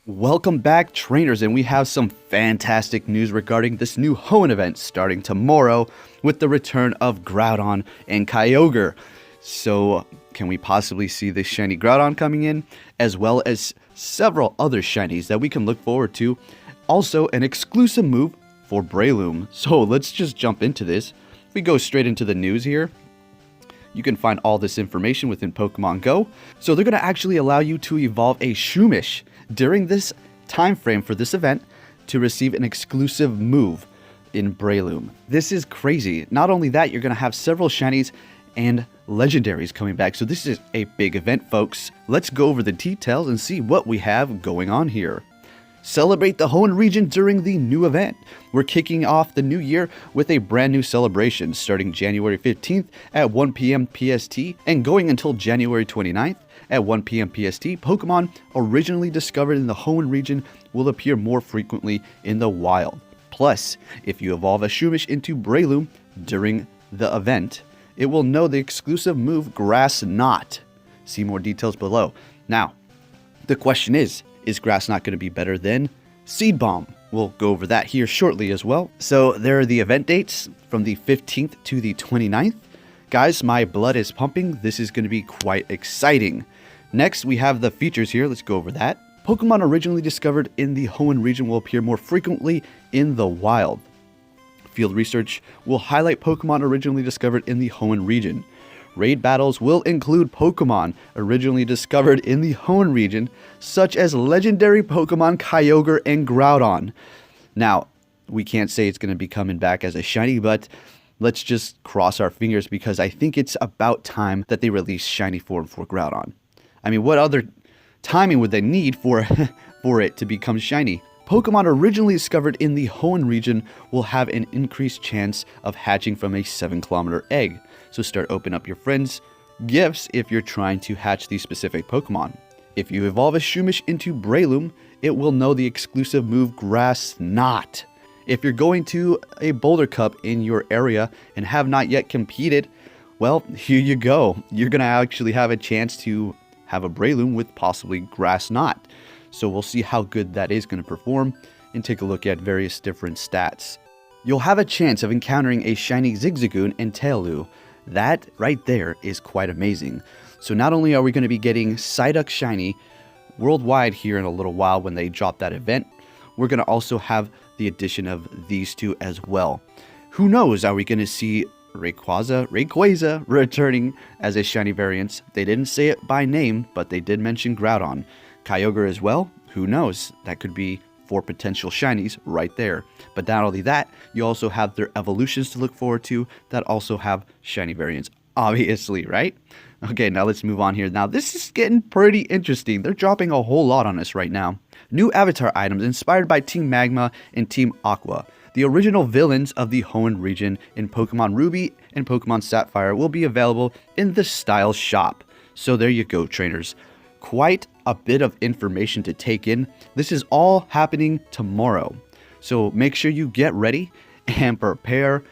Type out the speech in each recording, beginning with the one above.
Welcome back, trainers, and we have some fantastic news regarding this new Hoenn event starting tomorrow with the return of Groudon and Kyogre. So, can we possibly see this shiny Groudon coming in, as well as several other shinies that we can look forward to? Also, an exclusive move for Breloom. So, let's just jump into this. If we go straight into the news here, you can find all this information within Pokemon Go. So they're going to actually allow you to evolve a Shroomish during this time frame for this event to receive an exclusive move in Breloom. This is crazy. Not only that, you're going to have several shinies and legendaries coming back. So this is a big event, folks. Let's go over the details and see what we have going on here. Celebrate the Hoenn region during the new event. We're kicking off the new year with a brand new celebration starting January 15th at 1 p.m. PST and going until January 29th at 1 p.m. PST. Pokemon originally discovered in the Hoenn region will appear more frequently in the wild. Plus, if you evolve a Shroomish into Breloom during the event, it will know the exclusive move Grass Knot. See more details below. Now, the question is Grass Knot going to be better than Seed Bomb? We'll go over that here shortly as well. So there are the event dates from the 15th to the 29th. Guys, my blood is pumping. This is going to be quite exciting. Next, we have the features here. Let's go over that. Pokemon originally discovered in the Hoenn region will appear more frequently in the wild. Field research will highlight Pokemon originally discovered in the Hoenn region. Raid battles will include Pokemon originally discovered in the Hoenn region, such as legendary Pokemon Kyogre and Groudon. Now, we can't say it's going to be coming back as a shiny, but let's just cross our fingers because I think it's about time that they release shiny form for Groudon. I mean, what other timing would they need for it to become shiny? Pokemon originally discovered in the Hoenn region will have an increased chance of hatching from a 7-kilometer egg. So start opening up your friends' gifts if you're trying to hatch these specific Pokemon. If you evolve a Shroomish into Breloom, it will know the exclusive move Grass Knot. If you're going to a Boulder Cup in your area and have not yet competed, well, here you go. You're going to actually have a chance to have a Breloom with possibly Grass Knot. So we'll see how good that is going to perform and take a look at various different stats. You'll have a chance of encountering a shiny Zigzagoon and Taillow. That right there is quite amazing. So not only are we going to be getting Psyduck shiny worldwide here in a little while when they drop that event, we're going to also have the addition of these two as well. Who knows, are we going to see Rayquaza returning as a shiny variant? They didn't say it by name, but they did mention Groudon. Kyogre as well, who knows, that could be 4 potential shinies right there. But not only that, you also have their evolutions to look forward to that also have shiny variants, obviously, right? Okay, now let's move on here. Now this is getting pretty interesting. They're dropping a whole lot on us right now. New avatar items inspired by Team Magma and Team Aqua. The original villains of the Hoenn region in Pokemon Ruby and Pokemon Sapphire will be available in the Style Shop. So there you go, trainers. Quite a bit of information to take in. This is all happening tomorrow. So make sure you get ready and prepare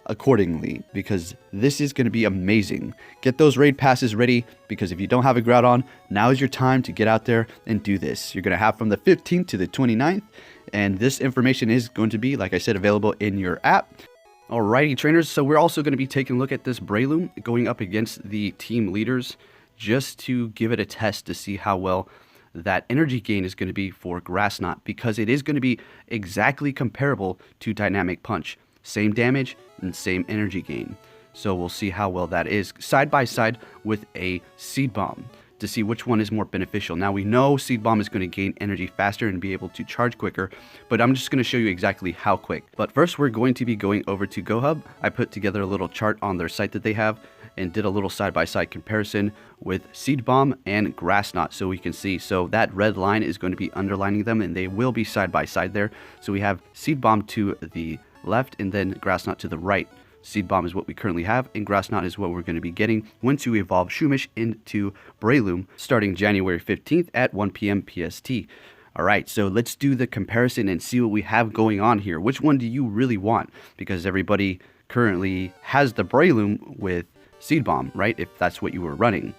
accordingly because this is going to be amazing. Get those raid passes ready because if you don't have a Groudon, now is your time to get out there and do this. You're going to have from the 15th to the 29th, and this information is going to be, like I said, available in your app. Alrighty, trainers, so we're also going to be taking a look at this Breloom going up against the team leaders just to give it a test to see how well that energy gain is going to be for Grass Knot, because it is going to be exactly comparable to Dynamic Punch. Same damage and same energy gain. So we'll see how well that is side by side with a Seed Bomb to see which one is more beneficial. Now we know Seed Bomb is going to gain energy faster and be able to charge quicker, but I'm just going to show you exactly how quick. But first we're going to be going over to GoHub. I put together a little chart on their site that they have and did a little side-by-side comparison with Seed Bomb and Grass Knot so we can see. So that red line is going to be underlining them and they will be side-by-side there. So we have Seed Bomb to the left and then Grass Knot to the right. Seed Bomb is what we currently have and Grass Knot is what we're going to be getting once you evolve Shroomish into Breloom starting January 15th at 1 p.m. PST. Alright, so let's do the comparison and see what we have going on here. Which one do you really want? Because everybody currently has the Breloom with Seed Bomb, right? If that's what you were running.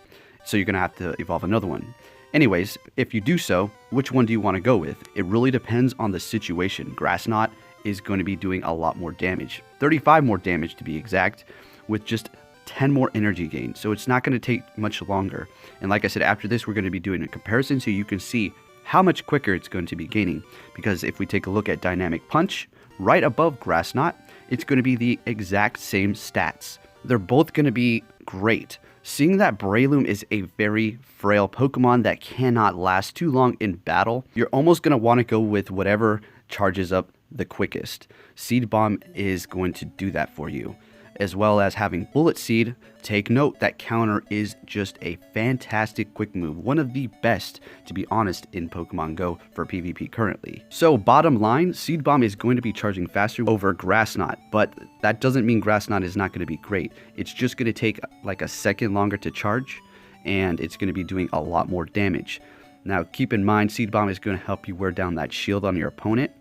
So you're going to have to evolve another one. Anyways, if you do so, which one do you want to go with? It really depends on the situation. Grass Knot is going to be doing a lot more damage, 35 more damage to be exact, with just 10 more energy gain. So it's not going to take much longer. And like I said, after this, we're going to be doing a comparison so you can see how much quicker it's going to be gaining. Because if we take a look at Dynamic Punch, right above Grass Knot, it's going to be the exact same stats. They're both going to be great. Seeing that Breloom is a very frail Pokemon that cannot last too long in battle, you're almost going to want to go with whatever charges up the quickest. Seed Bomb is going to do that for you, as well as having Bullet Seed. Take note that Counter is just a fantastic quick move, one of the best, to be honest, in Pokemon Go for PvP currently. So bottom line, Seed Bomb is going to be charging faster over Grass Knot, but that doesn't mean Grass Knot is not going to be great. It's just going to take like a second longer to charge, and it's going to be doing a lot more damage. Now keep in mind, Seed Bomb is going to help you wear down that shield on your opponent,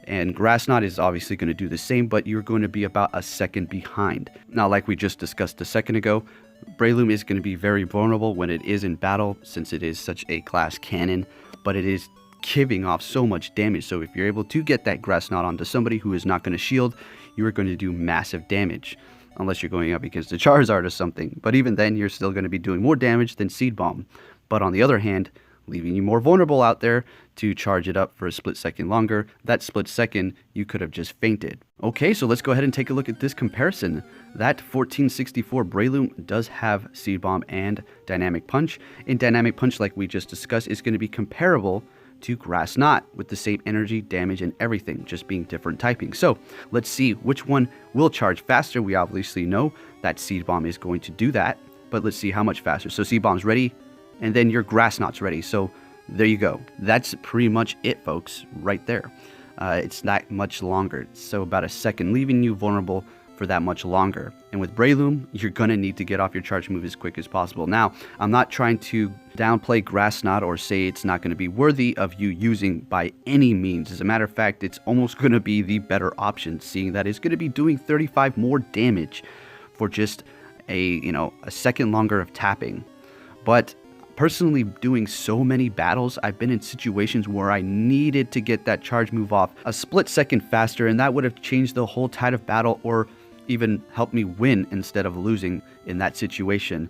and Grass Knot is obviously going to do the same, but you're going to be about a second behind. Now, like we just discussed a second ago, Breloom is going to be very vulnerable when it is in battle, since it is such a class cannon, but it is giving off so much damage. So if you're able to get that Grass Knot onto somebody who is not going to shield, you are going to do massive damage, unless you're going up against a Charizard or something. But even then, you're still going to be doing more damage than Seed Bomb. But on the other hand, leaving you more vulnerable out there to charge it up for a split second longer. That split second, you could have just fainted. Okay, so let's go ahead and take a look at this comparison. That 1464 Breloom does have Seed Bomb and Dynamic Punch. In Dynamic Punch, like we just discussed, is going to be comparable to Grass Knot with the same energy, damage, and everything, just being different typing. So let's see which one will charge faster. We obviously know that Seed Bomb is going to do that, but let's see how much faster. So Seed Bomb's ready, and then your Grass Knot's ready. So there you go. That's pretty much it, folks, right there. It's not much longer. So about a second, leaving you vulnerable for that much longer. And with Breloom, you're going to need to get off your charge move as quick as possible. Now, I'm not trying to downplay Grass Knot or say it's not going to be worthy of you using by any means. As a matter of fact, it's almost going to be the better option, seeing that it's going to be doing 35 more damage for just a second longer of tapping. But personally, doing so many battles, I've been in situations where I needed to get that charge move off a split second faster, and that would have changed the whole tide of battle, or even helped me win instead of losing in that situation.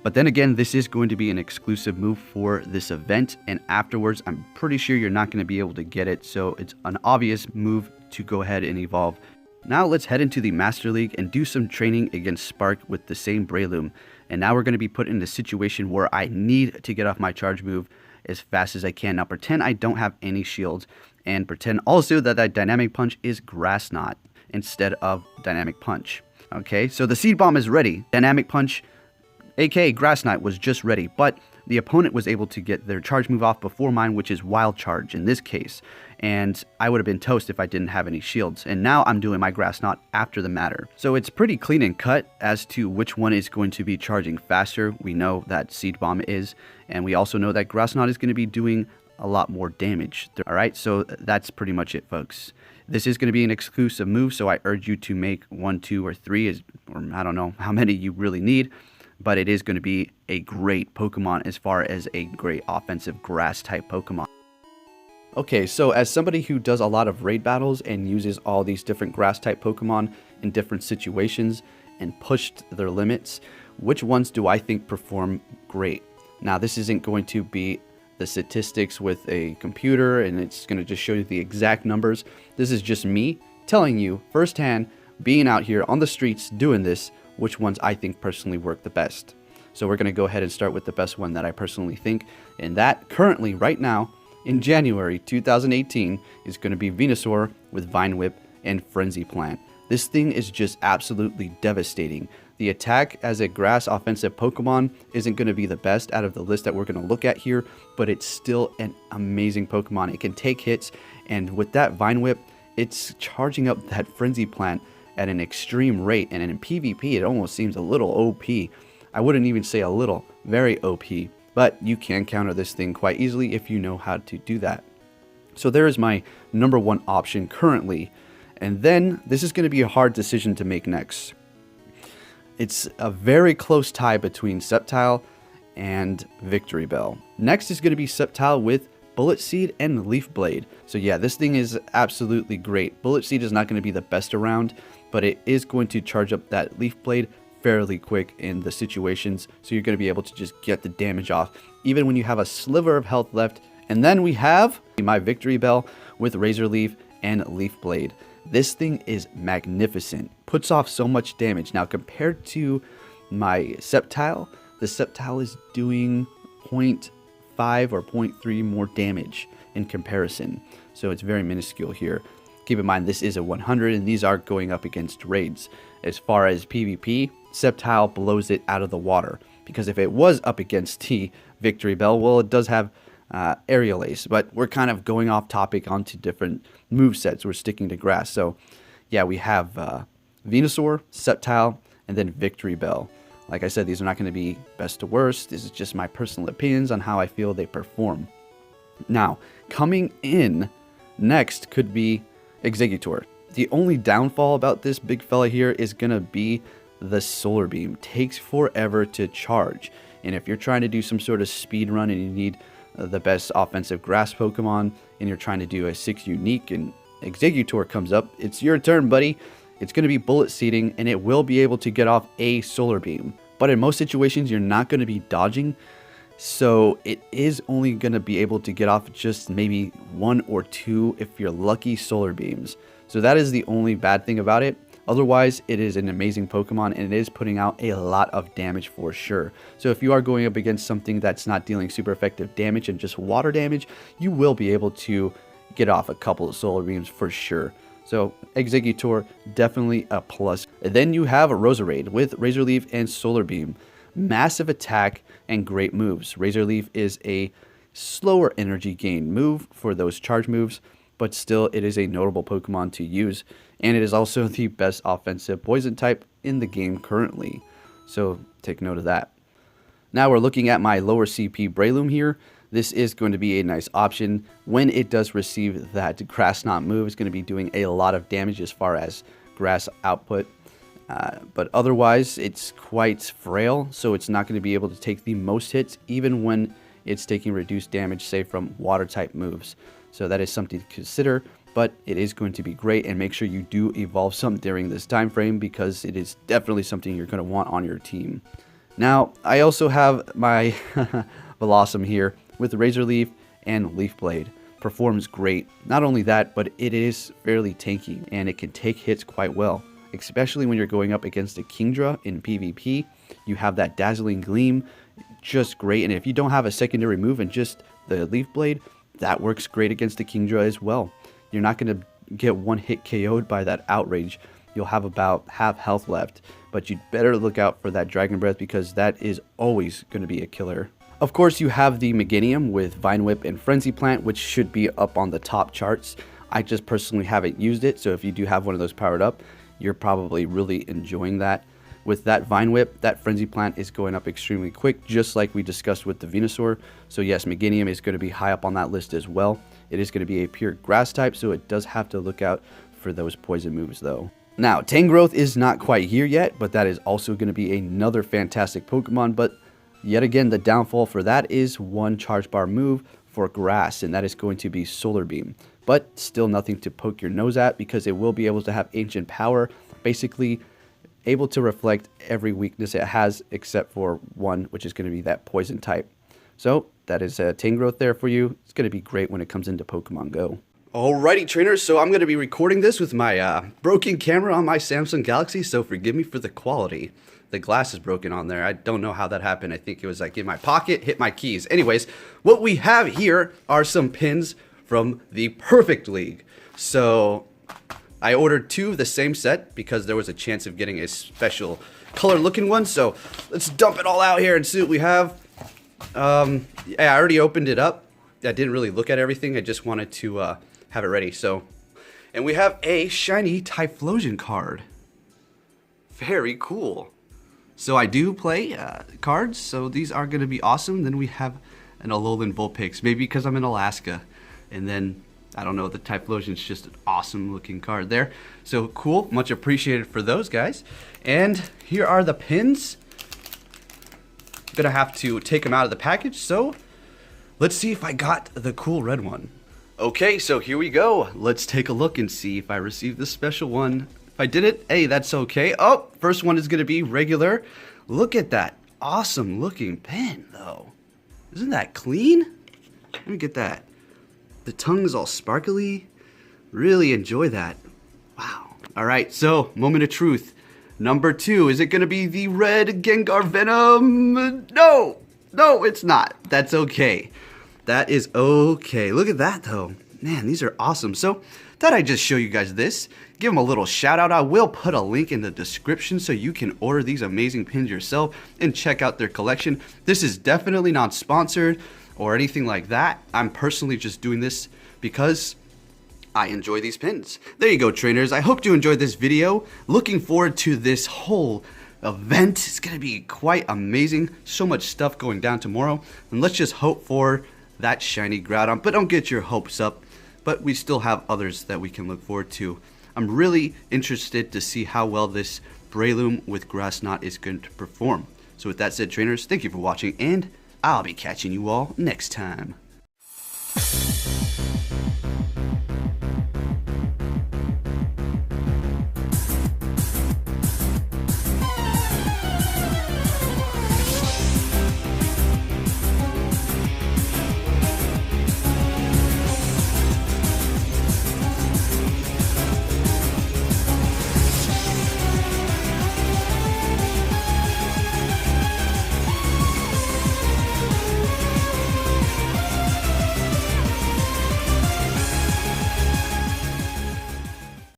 But then again, this is going to be an exclusive move for this event, and afterwards, I'm pretty sure you're not going to be able to get it, so it's an obvious move to go ahead and evolve. Now let's head into the Master League and do some training against Spark with the same Breloom. And now we're going to be put in a situation where I need to get off my charge move as fast as I can. Now pretend I don't have any shields, and pretend also that that Dynamic Punch is Grass Knot instead of Dynamic Punch. Okay, so the Seed Bomb is ready. Dynamic Punch, aka Grass Knot, was just ready, but the opponent was able to get their charge move off before mine, which is Wild Charge in this case. And I would have been toast if I didn't have any shields. And now I'm doing my Grass Knot after the matter. So it's pretty clean and cut as to which one is going to be charging faster. We know that Seed Bomb is, and we also know that Grass Knot is going to be doing a lot more damage. Alright, so that's pretty much it, folks. This is going to be an exclusive move, so I urge you to make 1, 2, or 3, or I don't know how many you really need. But it is going to be a great Pokemon as far as a great offensive grass type Pokemon. Okay, so as somebody who does a lot of raid battles and uses all these different grass type Pokemon in different situations and pushed their limits, which ones do I think perform great? Now, this isn't going to be the statistics with a computer and it's going to just show you the exact numbers. This is just me telling you firsthand, being out here on the streets doing this, which ones I think personally work the best. So we're going to go ahead and start with the best one that I personally think, and that currently right now in January 2018 is going to be Venusaur with Vine Whip and Frenzy Plant. This thing is just absolutely devastating. The attack as a grass offensive Pokemon isn't going to be the best out of the list that we're going to look at here, but it's still an amazing Pokemon. It can take hits, and with that Vine Whip, it's charging up that Frenzy Plant at an extreme rate, and in PvP it almost seems a little OP. I wouldn't even say a little, very OP, but you can counter this thing quite easily if you know how to do that. So there is my number one option currently, and then this is going to be a hard decision to make next. It's a very close tie between Sceptile and Victory Bell. Next is going to be Sceptile with Bullet Seed and Leaf Blade. So yeah, this thing is absolutely great. Bullet Seed is not going to be the best around, but it is going to charge up that Leaf Blade fairly quick in the situations, so you're going to be able to just get the damage off even when you have a sliver of health left. And then we have my Victory Bell with Razor Leaf and Leaf Blade. This thing is magnificent, puts off so much damage. Now compared to my Sceptile, the Sceptile is doing 0.5 or 0.3 more damage in comparison, so it's very minuscule here. Keep in mind this is a 100 and these are going up against raids. As far as PvP, Sceptile blows it out of the water, because if it was up against T Victory Bell, well, it does have Aerial Ace, but we're kind of going off topic onto different movesets. We're sticking to grass. So yeah, we have Venusaur, Sceptile, and then Victory Bell. Like I said, these are not going to be best to worst. This is just my personal opinions on how I feel they perform. Now, coming in next could be Exeggutor. The only downfall about this big fella here is going to be the Solar Beam. Takes forever to charge. And if you're trying to do some sort of speed run and you need the best offensive grass Pokemon and you're trying to do a 6 unique and Exeggutor comes up, it's your turn, buddy. It's going to be Bullet Seeding and it will be able to get off a Solar Beam. But in most situations, you're not going to be dodging. So it is only going to be able to get off just maybe 1 or 2 if you're lucky Solar Beams. So that is the only bad thing about it. Otherwise, it is an amazing Pokemon and it is putting out a lot of damage for sure. So if you are going up against something that's not dealing super effective damage and just water damage, you will be able to get off a couple of Solar Beams for sure. So Exeggutor, definitely a plus. And then you have a Roserade with Razor Leaf and Solar Beam. Massive attack and great moves. Razor Leaf is a slower energy gain move for those charge moves, but still it is a notable Pokemon to use. And it is also the best offensive poison type in the game currently. So take note of that. Now we're looking at my lower CP Breloom here. This is going to be a nice option. When it does receive that Grass Knot move, it's going to be doing a lot of damage as far as grass output. But otherwise, it's quite frail, so it's not going to be able to take the most hits, even when it's taking reduced damage, say from water type moves. So that is something to consider, but it is going to be great, and make sure you do evolve some during this time frame, because it is definitely something you're going to want on your team. Now, I also have my Velossum here with Razor Leaf and Leaf Blade. Performs great. Not only that, but it is fairly tanky, and it can take hits quite well. Especially when you're going up against a Kingdra in PvP, you have that Dazzling Gleam, just great. And if you don't have a secondary move and just the Leaf Blade, that works great against the Kingdra as well. You're not going to get one hit KO'd by that Outrage. You'll have about half health left, but you'd better look out for that Dragon Breath, because that is always going to be a killer. Of course, you have the Meganium with Vine Whip and Frenzy Plant, which should be up on the top charts. I just personally haven't used it, so if you do have one of those powered up, you're probably really enjoying that. With that Vine Whip, that Frenzy Plant is going up extremely quick, just like we discussed with the Venusaur. So yes, Meganium is going to be high up on that list as well. It is going to be a pure grass type, so it does have to look out for those poison moves though. Now, Tangrowth is not quite here yet, but that is also going to be another fantastic Pokemon. But yet again, the downfall for that is one charge bar move for grass, and that is going to be Solar Beam. But still nothing to poke your nose at, because it will be able to have Ancient Power, basically able to reflect every weakness it has except for one, which is going to be that poison type. So that is a Tangrowth there for you. It's going to be great when it comes into Pokemon Go. Alrighty, trainers, so I'm going to be recording this with my broken camera on my Samsung Galaxy, so forgive me for the quality. The glass is broken on there. I don't know how that happened. I think it was like in my pocket, hit my keys. Anyways, what we have here are some pins from the Perfect League. So I ordered 2 of the same set because there was a chance of getting a special color looking one. So let's dump it all out here and see what we have. Yeah, I already opened it up. I didn't really look at everything. I just wanted to have it ready. So, and we have a shiny Typhlosion card. Very cool. So I do play cards, so these are going to be awesome. Then we have an Alolan Vulpix, maybe because I'm in Alaska. And then, I don't know, the Typhlosion's just an awesome looking card there. So cool, much appreciated for those guys. And here are the pins. gonna have to take them out of the package, so let's see if I got the cool red one. Okay, so here we go. Let's take a look and see if I received the special one. If I didn't, hey, that's okay. Oh, first one is gonna be regular. Look at that awesome looking pen, though. Isn't that clean? Let me get that. The tongue's all sparkly. Really enjoy that. Wow. All right, so moment of truth. Number 2, is it gonna be the red Gengar Venom? No, it's not. That's okay. That is okay. Look at that though. Man, these are awesome. So thought I'd just show you guys this. Give them a little shout out. I will put a link in the description so you can order these amazing pins yourself and check out their collection. This is definitely not sponsored or anything like that. I'm personally just doing this because I enjoy these pins. There you go, trainers. I hope you enjoyed this video. Looking forward to this whole event. It's gonna be quite amazing. So much stuff going down tomorrow. And let's just hope for that shiny Groudon. But don't get your hopes up. But we still have others that we can look forward to. I'm really interested to see how well this Breloom with Grass Knot is going to perform. So with that said, trainers, thank you for watching, and I'll be catching you all next time.